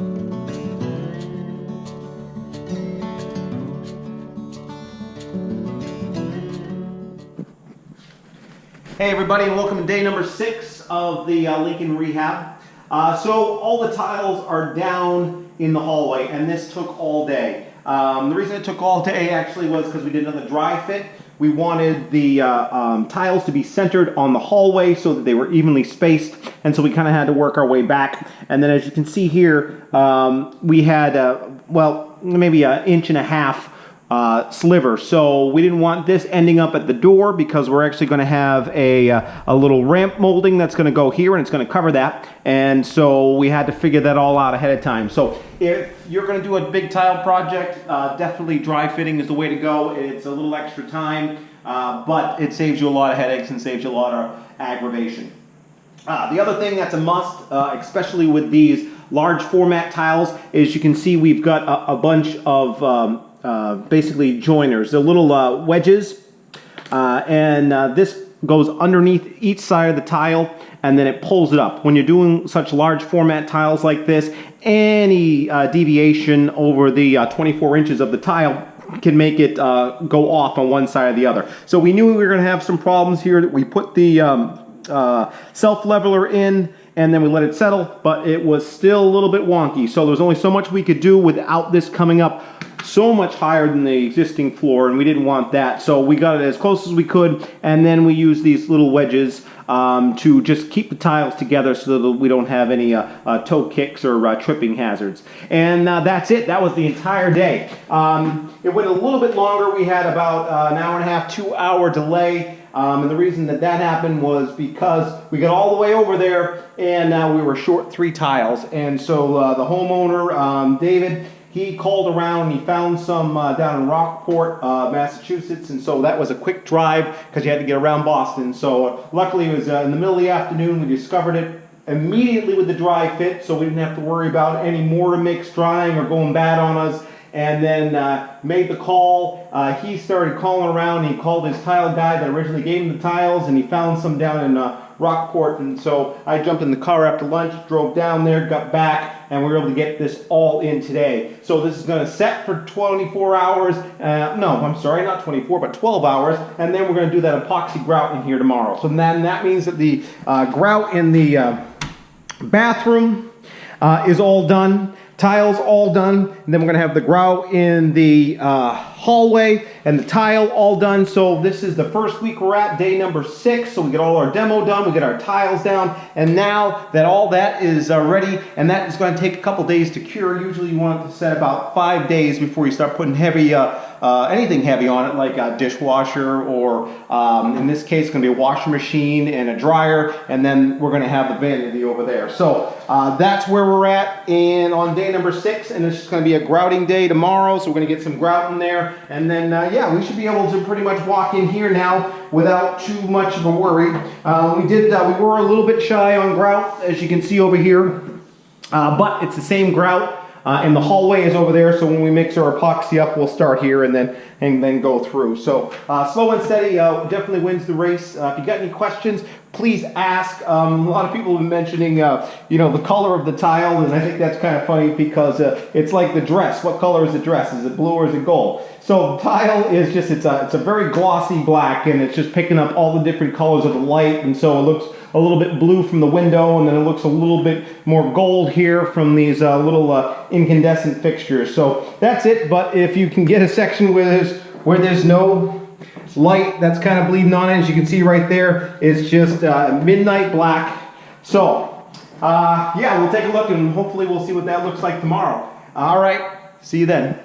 Hey everybody, and welcome to day number 6 of the Lincoln Rehab. So all the tiles are down in the hallway, and this took all day. The reason it took all day actually was because we did another dry fit. We wanted the tiles to be centered on the hallway so that they were evenly spaced, and so we kind of had to work our way back. And then as you can see here, we had, well, maybe an 1.5 inch sliver, so we didn't want this ending up at the door because we're actually going to have a little ramp molding that's going to go here and it's going to cover that, and so we had to figure that all out ahead of time. So if you're going to do a big tile project, definitely dry fitting is the way to go. It's a little extra time, but it saves you a lot of headaches and saves you a lot of aggravation. The other thing that's a must, especially with these large format tiles, is you can see we've got a bunch of basically joiners. They're little wedges, and this goes underneath each side of the tile, and then it pulls it up. When you're doing such large format tiles like this, any deviation over the 24 inches of the tile can make it go off on one side or the other. So we knew we were going to have some problems here. We put the self-leveler in, and then we let it settle, but it was still a little bit wonky. So there was only so much we could do without this coming up so much higher than the existing floor, and we didn't want that. So we got it as close as we could, and then we used these little wedges to just keep the tiles together so that we don't have any toe kicks or tripping hazards. And that's it. That was the entire day. It went a little bit longer. We had about an 1.5 to 2 hour delay. And the reason that happened was because we got all the way over there and we were short 3 tiles. And so the homeowner, David, he called around and he found some down in Rockport, Massachusetts, and so that was a quick drive because you had to get around Boston. So luckily it was in the middle of the afternoon. We discovered it immediately with the dry fit, so we didn't have to worry about any mortar mix drying or going bad on us. And then made the call. He started calling around. He called his tile guy that originally gave him the tiles, and he found some down in Rockport. And so I jumped in the car after lunch, drove down there, got back, and we were able to get this all in today. So this is going to set for 24 hours. No, I'm sorry, not 24, but 12 hours. And then we're going to do that epoxy grout in here tomorrow. So then that means that the grout in the bathroom is all done. Tiles all done, and then we're going to have the grout in the hallway and the tile all done. So this is the first week we're at, day number 6. So we get all our demo done, we get our tiles down, and now that all that is ready, and that is going to take a couple days to cure. Usually you want it to set about 5 days before you start putting heavy, anything heavy on it, like a dishwasher, or in this case it's going to be a washing machine and a dryer, and then we're going to have the vanity over there. So that's where we're at, and on day number 6, and it's going to be a grouting day tomorrow, so we're going to get some grout in there, and then yeah, we should be able to pretty much walk in here now without too much of a worry. We were a little bit shy on grout, as you can see over here, but it's the same grout. And the hallway is over there, so when we mix our epoxy up, we'll start here and then go through. So slow and steady definitely wins the race. If you got any questions, please ask. A lot of people have been mentioning, you know, the color of the tile, and I think that's kind of funny because it's like the dress. What color is the dress? Is it blue or is it gold? So the tile is just, it's a very glossy black, and it's just picking up all the different colors of the light, and so it looks a little bit blue from the window, and then it looks a little bit more gold here from these little incandescent fixtures. So that's it, but if you can get a section where there's no light that's kind of bleeding on it, as you can see right there, it's just midnight black. So yeah, we'll take a look and hopefully we'll see what that looks like tomorrow. All right, see you then.